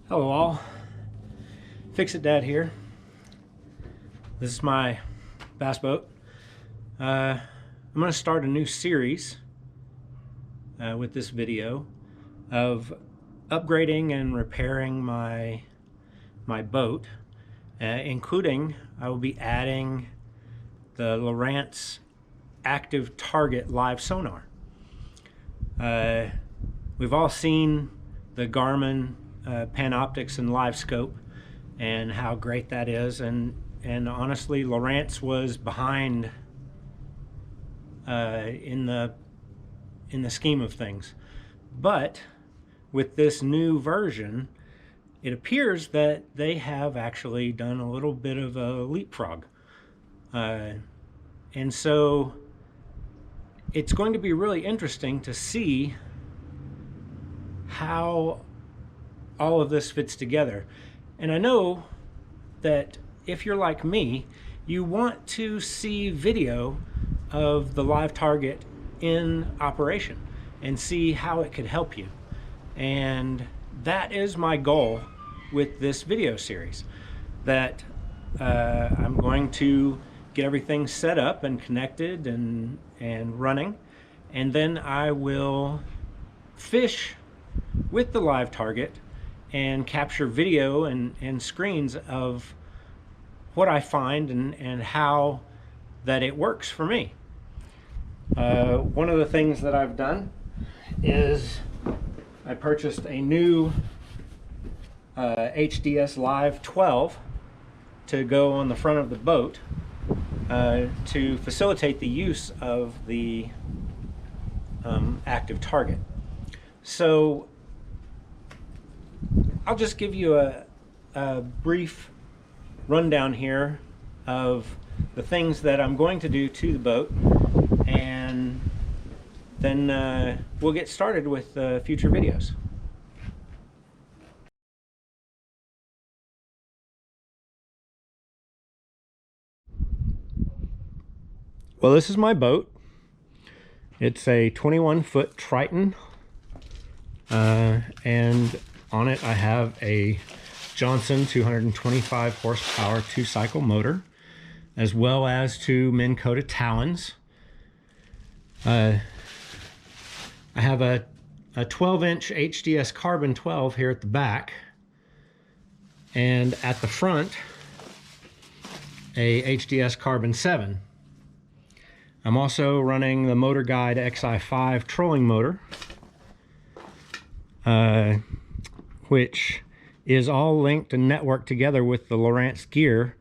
Hello all, Fix-It Dad here. This is my bass boat. I'm going to start a new series with this video of upgrading and repairing my boat, including I will be adding the Lowrance active target live sonar. We've all seen the Garmin Panoptics and Live Scope and how great that is, and honestly Lowrance was behind in the scheme of things, but with this new version it appears that they have actually done a little bit of a leapfrog, and so it's going to be really interesting to see how all of this fits together. And I know that if you're like me, you want to see video of the live target in operation and see how it could help you. And that is my goal with this video series, that I'm going to get everything set up and connected and running, and then I will fish with the live target and capture video and screens of what I find and how that it works for me. One of the things that I've done is I purchased a new HDS Live 12 to go on the front of the boat to facilitate the use of the active target. So I'll just give you a brief rundown here of the things that I'm going to do to the boat, and then we'll get started with future videos. Well, this is my boat. It's a 21-foot Triton, and on it I have a Johnson 225 horsepower 2-cycle motor, as well as two Minn Kota Talons. I have a 12-inch HDS Carbon 12 here at the back, and at the front a HDS Carbon 7. I'm also running the Motor Guide XI5 trolling motor, which is all linked and networked together with the Lowrance gear,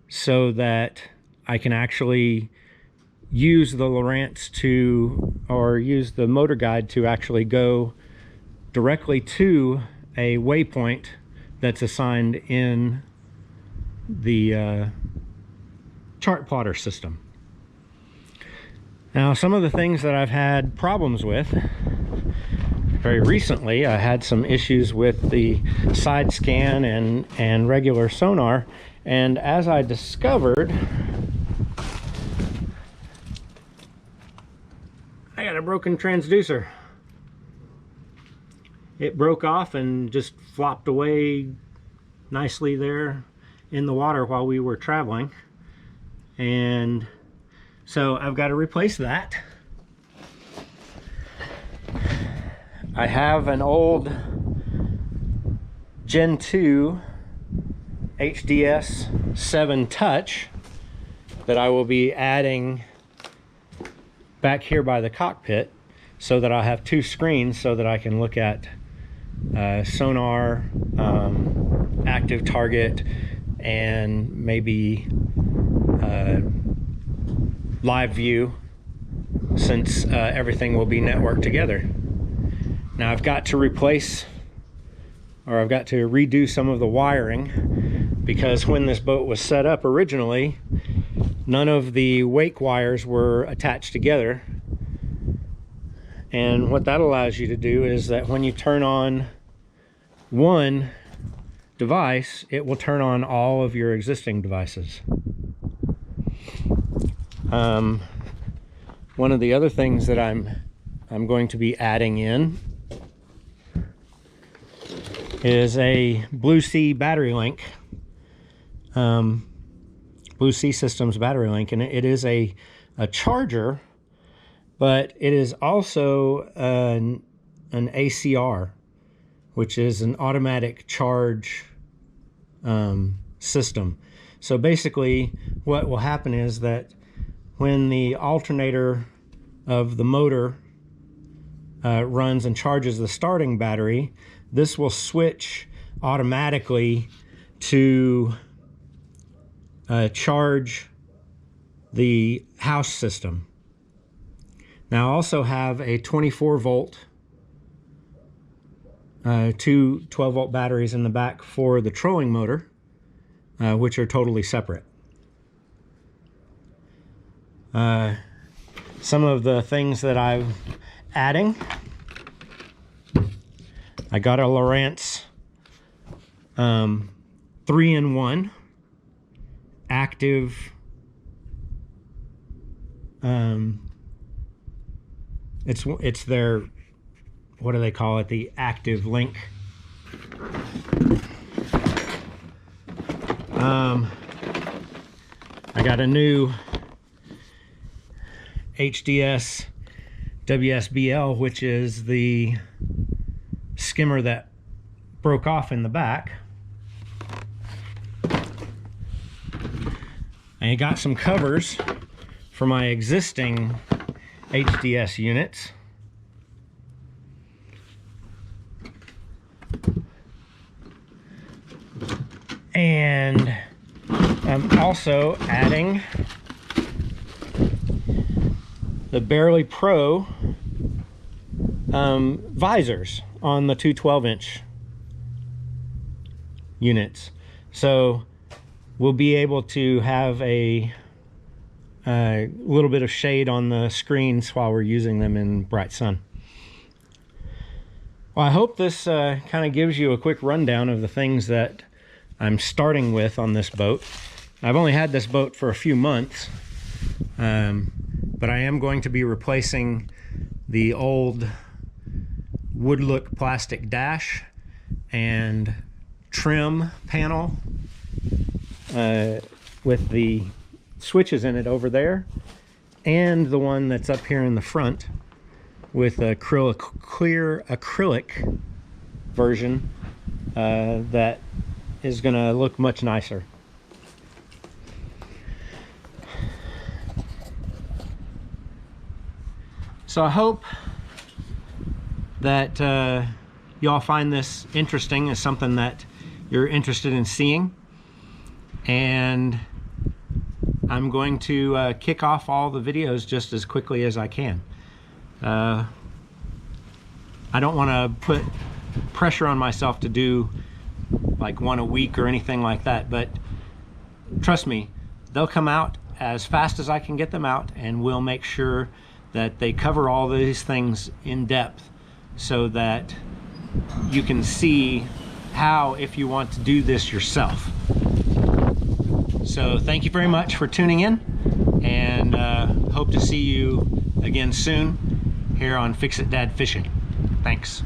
so that I can actually use the Lowrance or use the Motor Guide to actually go directly to a waypoint that's assigned in the chart plotter system. Now, some of the things that I've had problems with very recently, I had some issues with the side scan and regular sonar, and as I discovered, I got a broken transducer. It broke off and just flopped away nicely there in the water while we were traveling, and so I've got to replace that. I have an old Gen 2 HDS 7 Touch that I will be adding back here by the cockpit, so that I'll have two screens so that I can look at sonar, active target, and maybe live view, since everything will be networked together. Now I've got to replace, or I've got to redo some of the wiring, because when this boat was set up originally, none of the wake wires were attached together. And what that allows you to do is that when you turn on one device, it will turn on all of your existing devices. One of the other things that I'm going to be adding in is a Blue Sea battery link, Blue Sea Systems battery link, and it is a charger, but it is also an ACR, which is an automatic charge system. So basically what will happen is that when the alternator of the motor runs and charges the starting battery, this will switch automatically to charge the house system. Now I also have a 24 volt, two 12 volt batteries in the back for the trolling motor, which are totally separate. Some of the things that I'm adding: I got a Lowrance 3-in-1 active it's their, what do they call it, the active link. I got a new HDS WSBL, which is the skimmer that broke off in the back. I got some covers for my existing HDS units. And I'm also adding the Barely Pro visors on the two 12-inch units. So we'll be able to have a little bit of shade on the screens while we're using them in bright sun. Well, I hope this kind of gives you a quick rundown of the things that I'm starting with on this boat. I've only had this boat for a few months, but I am going to be replacing the old wood look plastic dash and trim panel with the switches in it over there, and the one that's up here in the front with a clear acrylic version that is going to look much nicer. So I hope that y'all find this interesting, as something that you're interested in seeing. And I'm going to kick off all the videos just as quickly as I can. I don't want to put pressure on myself to do like one a week or anything like that, but trust me, they'll come out as fast as I can get them out, and we'll make sure that they cover all these things in depth so that you can see how, if you want to do this yourself. So thank you very much for tuning in, and hope to see you again soon here on Fix It Dad Fishing. Thanks.